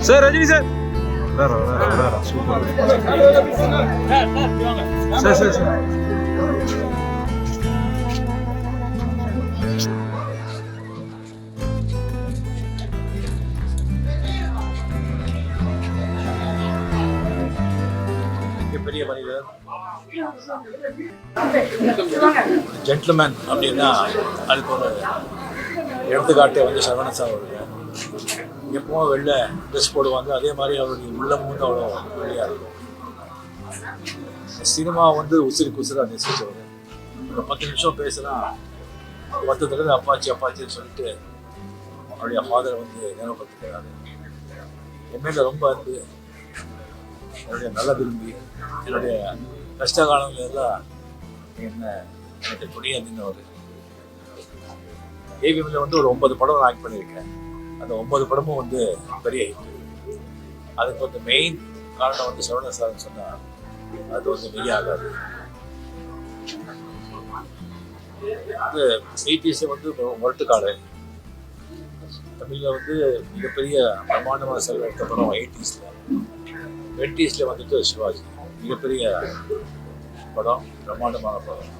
Sir Rajini sir super sir sir sir பெரிய மனிதர் gentleman அப்படின்னா அதுக்கு ஒரு எடுத்துக்காட்டு வந்து சரவணன் சார் அவர்கள் எப்பவும் வெளில ட்ரெஸ் போடுவாங்க. அதே மாதிரி அவருடைய உள்ளமும் வந்து அவ்வளோ வெளியாக இருக்கும். சினிமா வந்து உசிருக்கு உசிராக நேசிச்சவர். ஒரு 10 நிமிஷம் பேசுனா 10 தடவை அப்பாச்சி அப்பாச்சின்னு சொல்லிட்டு அவருடைய ஃபாதரை வந்து நினைவுபடுத்திக்கிறாரு. என் மேல ரொம்ப அன்பு, என்னுடைய நல்ல விரும்பி, என்னுடைய கஷ்ட காலங்கள் எல்லாம் எனக்கு துணியாக நின்றவர். ஏவிஎம்ல வந்து ஒரு 9 படம் நான் ஆக்ட் பண்ணியிருக்கேன். அந்த 9 படமும் வந்து பெரிய ஹிட். அதுக்கு வந்து மெயின் காரணம் வந்து சரவணன் சார்னு சொன்னால் அது வந்து மெய்யாகாது. வந்து 80s வந்து முரட்டுக்காடு, தமிழில் வந்து மிகப்பெரிய பிரம்மாண்டமான செலவு எடுத்த படம் 80s. 20s வந்துட்டு சிவாஜி மிகப்பெரிய படம், பிரம்மாண்டமான படம்.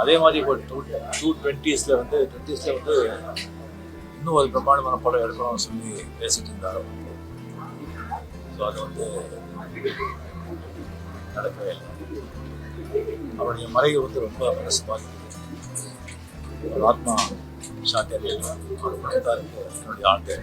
அதே மாதிரி இப்போ 20s வந்து இன்னும் ஒரு பிரம்மாண்டமான படம் எடுக்கணும்னு சொல்லி பேசிட்டு இருந்தார். ஸோ அது வந்து நடக்கவே இல்லை. அவருடைய மறைவு வந்து ரொம்ப மனசு பாதிக்குது. ஒரு ஆத்மா சாந்தி அடையலாம். அவர் படத்தாருக்கு என்னுடைய ஆண்டு.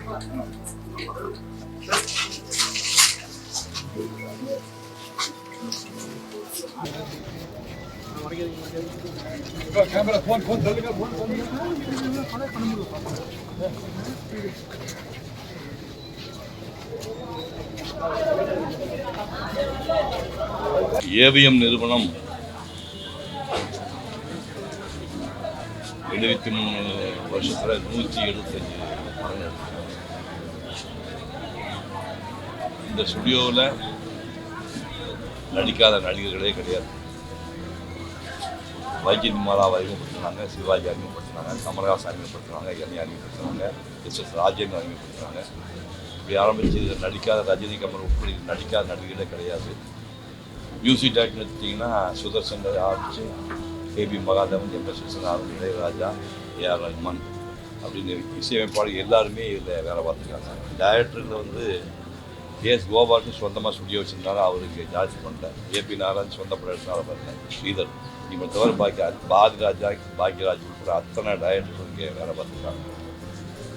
ஏவிஎம் நிறுவனம் 73 வருஷத்தில் 175 படங்கள். இந்த ஸ்டுடியோவில் நடிக்காத நடிகர்களே கிடையாது. வைஜெயந்திமாலா அறிமுகப்படுத்தினாங்க, சிவாஜி அறிமுகப்படுத்தினாங்க, கமலஹாசன் அறிமுகப்படுத்தினாங்க, என்னை அறிமுகப்படுத்தினாங்க, எஸ்.எஸ். ராஜேந்திரன் அறிமுகப்படுத்தினாங்க. இப்படி ஆரம்பித்து நடிக்காத ரஜினி, கமல் உட்பட நடிக்காத நடிகர்களே கிடையாது. மியூசிக் டைரக்டர் எடுத்திங்கன்னா சுதர்சன் ஆரம்பித்து கேபி மகாதேவன், எம்.எஸ். விஸ்வநாதன், இளையராஜா, ஏஆர் ரஹ்மான் அப்படின்னு இசையமைப்பாளர் எல்லாருமே இதில் வேலை பார்த்துருக்காங்க. டைரக்டரில் வந்து கேஎஸ் கோபாலுக்கு சொந்தமாக ஸ்டுடியோ வச்சுருந்தாலும் அவருக்கு ஜாஸ்தி பண்ணிட்டார். ஏபி நாராயண் சொந்த படம் எடுத்தால பண்ணல. ஸ்ரீதர் இவங்க தவிர பாக்யராஜ் உட்பட அத்தனை டைரக்டர்களுக்கே வேலை பார்த்துருக்காங்க.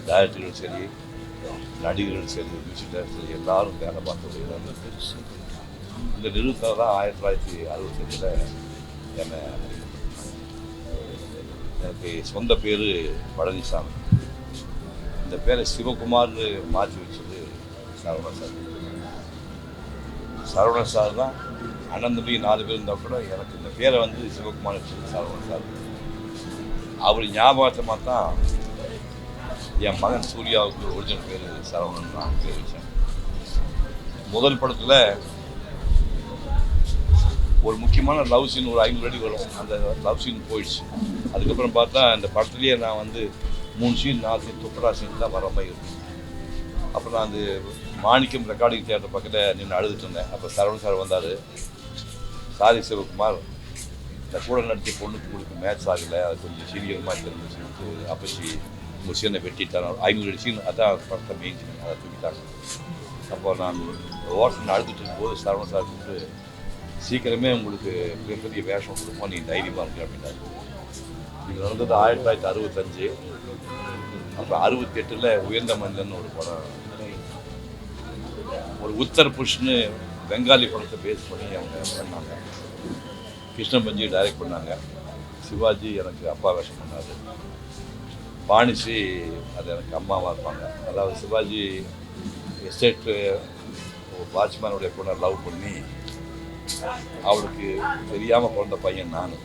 டைரக்டர்கள் சரி, நடிகர்கள் சரி, மியூசிக் டைரக்டர் சரி, எல்லாரும் வேலை பார்த்த ஒரு இடம் இருக்குது. இந்த நிறுவனத்தில் தான் 1965 எனக்கு சொந்த பேர் பழனிசாமி. இந்த பேரை சிவகுமார்னு மாற்றி வச்சது சரவணன் சார். சரவணன் சார் தான் அண்ணன் தம்பி 4 பேர் இருந்தால் கூட எனக்கு இந்த பேரை வந்து சிவகுமார் சரவணன் சார். அவர் ஞாபகமாக தான் என் மகன் சூர்யாவுக்கு ஒரிஜினல் பேர் சரவணன் நான் பேர் வச்சேன். முதல் படத்தில் ஒரு முக்கியமான லவ் சீன் ஒரு 500 அடி வரும். அந்த லவ் சீன் போயிடுச்சு. அதுக்கப்புறம் பார்த்தா அந்த படத்துலேயே நான் வந்து 3 சீன் 4 சீன் துப்படா சீன் தான் வர மாதிரி இருக்கும். அப்புறம் நான் அந்த மாணிக்கம் ரெக்கார்டிங் தியேட்டர் பக்கத்தில் நின்று அழுதுட்டு இருந்தேன். அப்போ சரவணன் சார் வந்தார். சாரி சிவகுமார், இந்த கூட நடித்த பொண்ணுக்கு உங்களுக்கு மேட்ச் ஆகலை, அது கொஞ்சம் சீரியமாக தெரிஞ்சு சொல்லிட்டு அப்பச்சி உங்கள் சீனை வெட்டிட்டாங்க. 500 அடி சீன் அதான் படத்தை மெயின் சீன், அதை தூக்கிட்டாங்க. அப்போ நான் ஓட்டல் அழுதுட்டு இருக்கும்போது சரவணன் சார் கூப்பிட்டு சீக்கிரமே உங்களுக்கு மிகப்பெரிய வேஷம் கொடுப்போம், நீங்கள் தைரியமாக இருக்கு அப்படின்னாரு. இது நடந்தது 1965. அப்போ 68 உயர்ந்த மனிதன் ஒரு படம், ஒரு உத்தர் புஷ்னு பெங்காலி படத்தை பேஸ் பண்ணி அவங்க பண்ணாங்க. கிருஷ்ணன் பஞ்சி டைரக்ட் பண்ணாங்க. சிவாஜி எனக்கு அப்பா வேஷம் பண்ணார். பாணிஸ்ரீ அது எனக்கு அம்மாவாக இருப்பாங்க. அதாவது சிவாஜி எஸ்டேட்டு வாட்ச்மேனுடைய பொண்ணை லவ் பண்ணி அவளுக்கு தெரியாமல் பிறந்த பையன் நான்.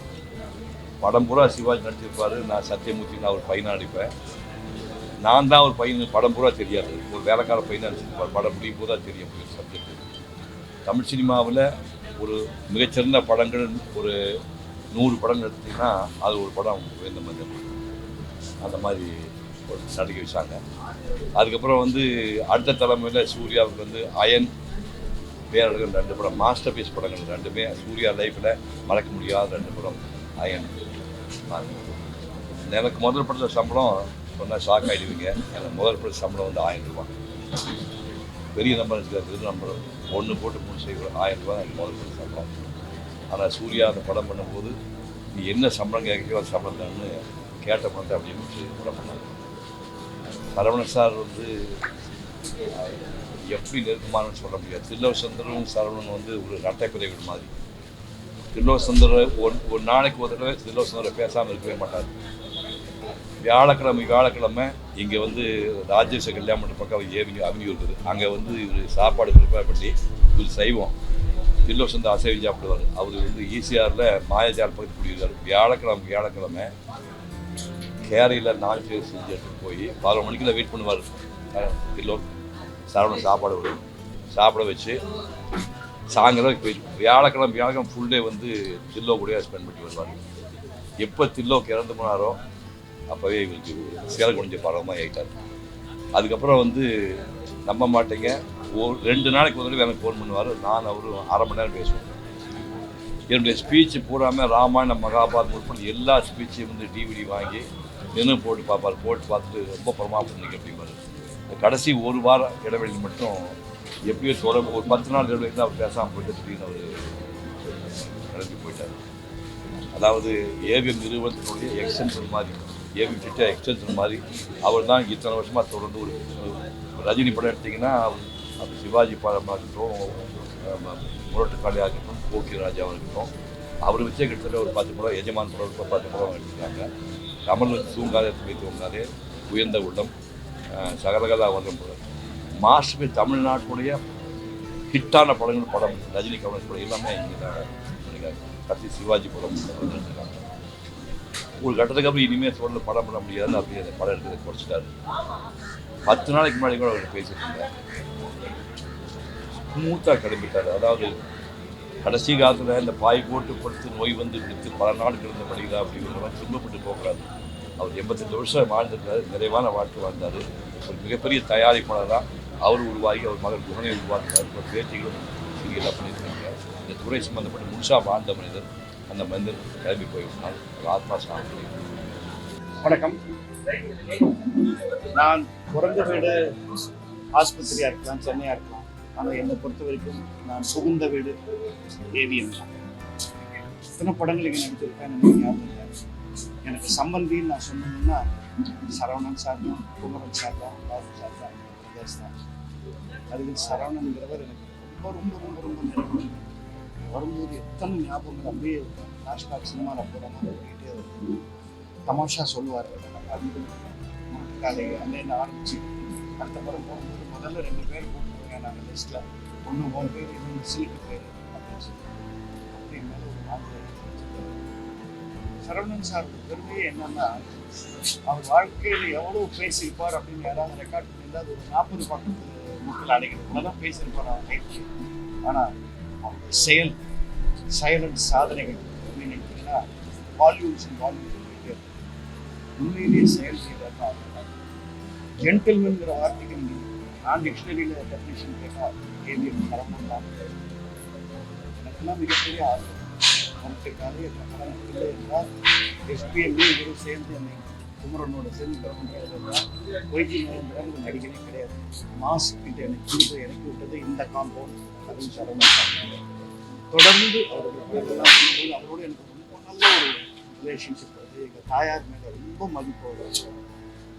படம் பூரா சிவாஜி நடிச்சிருப்பார். நான் சத்தியமூர்த்தின்னு அவர் பையனாக நடிப்பேன். நான் தான் ஒரு பையன், படம் பூரா தெரியாது. ஒரு வேலைக்கார பையனாக நடிச்சிருப்பார். படம் முடியும் போது தான் தெரியும் சப்ஜெக்ட். தமிழ் சினிமாவில் ஒரு மிகச்சிறந்த படங்கள் ஒரு 100 படம் எடுத்திங்கன்னா அது ஒரு படம் உயர்ந்த மனிதன். அந்த மாதிரி ஒரு நடிக்க வச்சாங்க. அதுக்கப்புறம் வந்து அடுத்த தலைமையில் சூர்யாவுக்கு வந்து அயன் பேரழகன் 2 படம் மாஸ்டர் பீஸ் படங்கள். 2மே சூர்யா லைஃப்பில் மறக்க முடியாத 2 படம் அயன். எனக்கு முதல் படத்தில் சம்பளம் சொன்னால் ஷாக் ஆகிடுவீங்க. எனக்கு முதல் படத்தில் சம்பளம் வந்து 1000 ரூபா. பெரிய நம்பர் இருக்கிறது நம்பர் 1 போட்டு 3 செய்வோம். 1000 ரூபா எனக்கு முதல் படத்தில் சம்பளம். ஆனால் சூர்யா அந்த படம் பண்ணும்போது நீ என்ன சம்பளம் கேட்கறோ அந்த சம்பளம் தான்னு கேட்ட படத்தை அப்படின்னு படம் பண்ணாங்க. சரவணன் சார் வந்து எப்படி நெருக்கமானு சொல்ல முடியாது. தில்லோசந்தரும் சரவணன் வந்து ஒரு இரட்டை பிறவிகள் மாதிரி. தில்லோசந்தர் ஒரு நாளைக்கு ஒரு தடவை தில்லோசந்தரை பேசாமல் இருக்கவே மாட்டார். வியாழக்கிழமை இங்கே வந்து ராஜேஷ கல்யாணம் பக்கம் அவென்யூ இருக்குது. அங்கே வந்து இவர் சாப்பாடு ப்ரிப்பேர் பண்ணி இவர் செய்வோம். தில்லோசந்தர் அசைவம் சாப்பிடுவார். அவர் வந்து ஈசிஆரில் மாயாஜால் பக்கத்து குடியிருக்கார். வியாழக்கிழமை கேரையில் 4 பேர் செஞ்சு எடுத்துகிட்டு போய் 11 மணிக்குள்ள வெயிட் பண்ணுவார். தில்லோ சரவணன் சாப்பாடு வரும். சாப்பிட வச்சு சாயங்காலம் போயிட்டு வியாழக்கிழமை ஃபுல் டே வந்து தில்லோ கூட ஸ்பெண்ட் பண்ணி வருவார். எப்போ தில்லோக்கு இறந்து போனாரோ அப்போவே இவருக்கு சேலை கொஞ்சம் பரவமாக ஆகிட்டார். அதுக்கப்புறம் வந்து நம்ப மாட்டேங்க, 2 நாளைக்கு ஒரு தடவை எனக்கு ஃபோன் பண்ணுவார். நான் அவரும் 1/2 மணி நேரம் பேசுவோம். என்னுடைய ஸ்பீச்சு பூராமல் ராமாயணம் மகாபாரதம் உட்பட எல்லா ஸ்பீச்சையும் வந்து டிவிடி வாங்கி நின்று போட்டு பார்ப்பார். போட்டு பார்த்துட்டு ரொம்ப பிரமாதம் பண்ணிக்க அப்படிம்பார். கடைசி 1 வார இடைவெளியில் மட்டும் எப்படியோ தொடர்பு ஒரு 10 நாள் இடைவெளி தான் அவர் பேசாமல் போயிட்டு திடீர்னு அவர் கிளம்பி போயிட்டார். அதாவது ஏவிஎம் நிறுவனத்தினுடைய எக்ஸ்டென்ஷன் மாதிரி, ஏவிஎம் கிட்ட எக்ஸ்டென்ஷன் மாதிரி அவர் தான் இத்தனை வருஷமாக தொடர்ந்து ஒரு ரஜினி படம் எடுத்திங்கன்னா அது சிவாஜி படமாக இருக்கட்டும், முரட்டு காளியாக இருக்கட்டும், கோக்கி ராஜாவாக இருக்கட்டும், அவர் வச்சே கிட்டத்தட்ட ஒரு 10 படம், எஜமான் படம் 10 படம் எடுத்துருக்காங்க. கமல் வந்து தூங்காதே துணை தூங்காதே, உயர்ந்த உள்ளம், சகலகலா வர்க்கம் படம், மாஸ்டர் தமிழ்நாட்டுடைய ஹிட்டான படம் ரஜினி கமல் படம் எல்லாமே இங்கே தான். கடைசி சிவாஜி படம் எடுத்துருக்காங்க. ஒரு கட்டத்துக்கு அப்புறம் இனிமேல் சொல்ல படம் பண்ண முடியாது, அப்படியே அந்த படம் எடுக்கிறத குறைச்சிட்டாரு. 10 நாளைக்கு முன்னாடி கூட அவர் பேசிட்டு இருந்தார். ஸ்மூத்தாக கிளம்பிட்டார். அதாவது கடைசி காலத்தில் இந்த பாய் போட்டு படுத்து நோய் வந்து விடுத்து பல நாள் கிடந்த படிக்கிறா அப்படிங்கிற மாதிரி துன்பப்பட்டு போகிறாரு. அவர் 88 வருஷம் வாழ்ந்துருக்காரு. நிறைவான வாழ்க்கை வாழ்ந்தார். ஒரு மிகப்பெரிய தயாரிப்பாளராக அவர் உருவாகி அவர் மகன் குணனை உருவாக்கினார். ஒரு பேட்டிகளும் சீரியலாக பண்ணியிருக்காங்க. இந்த துறை சம்பந்தப்பட்ட முழுசாக வாழ்ந்த மனிதர். அந்த மனிதர் கிளம்பி போய்விட்டால் ஒரு ஆத்மா சாமி. வணக்கம். நான் பிறந்த வீடு ஆஸ்பத்திரியாக இருக்கலாம், சென்னையாக இருக்கலாம். ஆனால் என்னை பொறுத்த வரைக்கும் நான் புகுந்த வீடு ஏவிஎம் தான். இத்தனை படங்களுக்கு நடிச்சிருக்கேன் எனக்கு ஞாபகம் இல்லை. எனக்கு சம்பந்தின்னு நான் சொன்னேன்னா சரவணன் சார் தான், குமரன் சார் தான், பாபு சார் தான், பிரதேஷ் தான். அதுக்கு சரவணன்கிறவர் எனக்கு ரொம்ப ரொம்ப ரொம்ப ரொம்ப நெருக்கம். வரும்போது எத்தனை ஞாபகங்கள் அப்படியே ஃப்ளாஷ்பேக் சினிமாவில் போகிற மாதிரி போயிட்டே வருது. தமாஷா சொல்லுவார். அது காலையில் அங்கேருந்து ஆரம்பிச்சு அடுத்த படம் போகும்போது முதல்ல 2 பேர் கூப்பிட்டுருங்க நாங்கள் லிஸ்ட்டில். ஒன்று 1 பேர், இன்னொன்று சீட்டு பேர். அப்படி மேல ஒரு வார்த்தை. சரவணன் சார் பெருமையே என்னன்னா, அவர் வாழ்க்கையில் எவ்வளவு பேசியிருப்பார் அப்படின்னு யாராவது ரெக்கார்ட் பண்ணியிருந்தா அது ஒரு 40 பக்கத்து மக்கள் அடைக்கணும். இவ்வளோதான் பேசியிருப்பார் அவர் லைஃப். ஆனால் அவருடைய சைலண்ட் சாதனைகள் அப்படின்னு நினைக்கிறீங்கன்னா வால்யூம்ஸ் அண்ட் வால்யூம்ஸ் போயிட்டே இருக்கு. உண்மையிலேயே செயல் செய்தார். ஜென்டில்மேன்கிற வார்த்தைக்கு நீங்கள் நான் டிக்ஷனரியில் டெஃபினிஷன் கேட்டால் ஏவிஎம் சரவணன் தான். எனக்கெல்லாம் மிகப்பெரிய ஆர்வம் கருத்துக்காக என் படம் இல்லை என்றால் எஸ்பிஎம்ஏ இவரும் சேர்ந்து என்னை குமரனோட சேர்ந்து கவர்மெண்ட் ஒய்ஜி மகேந்திரன் நடிகனே கிடையாது. மாஸ்க் கிட்ட எனக்கு கொடுத்து எனக்கு விட்டது இந்த காம்பவுண்ட் அதுவும் சரவணன். தொடர்ந்து அவருடைய பேரெல்லாம் சொல்லும்போது அவரோட எனக்கு ரொம்ப நல்ல ஒரு ரிலேஷன்ஷிப் வருது. எங்கள் தாயார் மேலே ரொம்ப மதிப்பு வருது.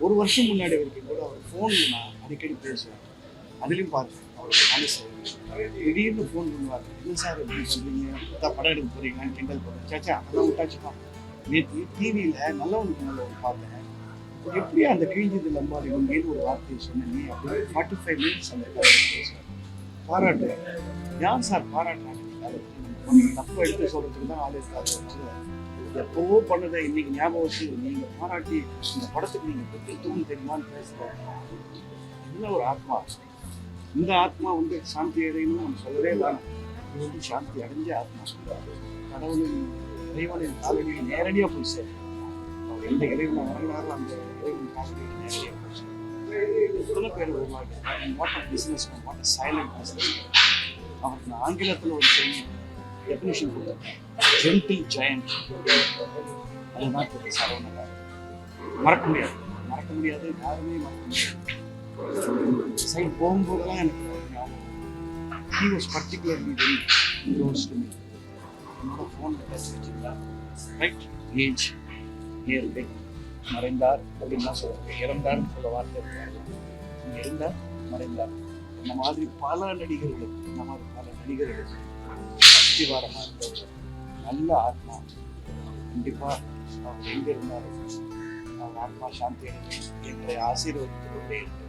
ஒரு வருஷம் முன்னாடி வரைக்கும் கூட அவர் ஃபோனில் நான் அடிக்கடி பேசுவேன். அதுலேயும் பாருங்க அவருக்கு மனசு திடீர்னு ஃபோன் பண்ணுவார். என்ன சார் எப்படி பண்ணுறீங்க, படம் எடுக்க போகிறீங்களான்னு கிண்டல் பண்ணுறேன். சாச்சா அதெல்லாம் விட்டாச்சுப்பான். நேற்று டிவியில் நல்லவனுக்கு நல்லவன் பார்த்தேன். எப்படி அந்த கிழிஞ்சது லம்பாடி உண்மையில் ஒரு வார்த்தையை சொன்னீங்க அப்படின்னு 45 மினிட்ஸ் அந்த பேசுவேன். பாராட்டுவேன். யார் சார் பாராட்டுறாங்க? தப்பு எடுத்து சொல்கிறதுக்கு தான் ஆள் இருக்காது. எப்போவோ பண்ணதை இன்னைக்கு ஞாபகம் வச்சு நீங்கள் பாராட்டி இந்த படத்துக்கு நீங்கள் பெற்றுத்தூன்னு தெரியுமான்னு பேசுகிறேன். என்ன ஒரு ஆத்மா. இந்த ஆத்மா வந்து சாந்தி அடையணும்னு நம்ம சொல்லவே வேணும். இது வந்து சாந்தி அடைஞ்ச ஆத்மா. கடவுளின் இறைவனின் காலடியில் நேரடியாக போய் சேரும். அவர் எந்த இறைவனை வரலாறு அந்த இறைவன் காலடியில் நேரடியாக போய் சேரும். எத்தனை பேர் உருவாக்கி what of business what of silent business. அவருக்கு நான் ஆங்கிலத்தில் ஒரு செய்தி டெஃபினிஷன் கொடுத்தேன். Gentle giant. அதுதான் தெரியும் சரவணன். மறக்க முடியாது யாருமே மறக்க முடியாது. சைட் போகும்போதெல்லாம் எனக்கு ஞாபகம். He was particularly very close to me. என்னோட ஃபோனில் பேச வச்சுருந்தா ரைட் ஏஜ் நியர் டெத் மறைந்தார் அப்படின்லாம் சொல்லுவாங்க. இறந்தார்னு சொல்ல வார்த்தை இருக்காங்க. இங்கே இருந்தார் மறைந்தார். இந்த மாதிரி பல நடிகர்களுக்கு அஸ்திவாரமாக இருந்தவர் நல்ல ஆத்மா. கண்டிப்பாக அவர் எங்கே இருந்தாலும் அவர் ஆத்மா சாந்தி அடைந்து எங்களை ஆசீர்வதித்து கொண்டே இருக்கிறார்.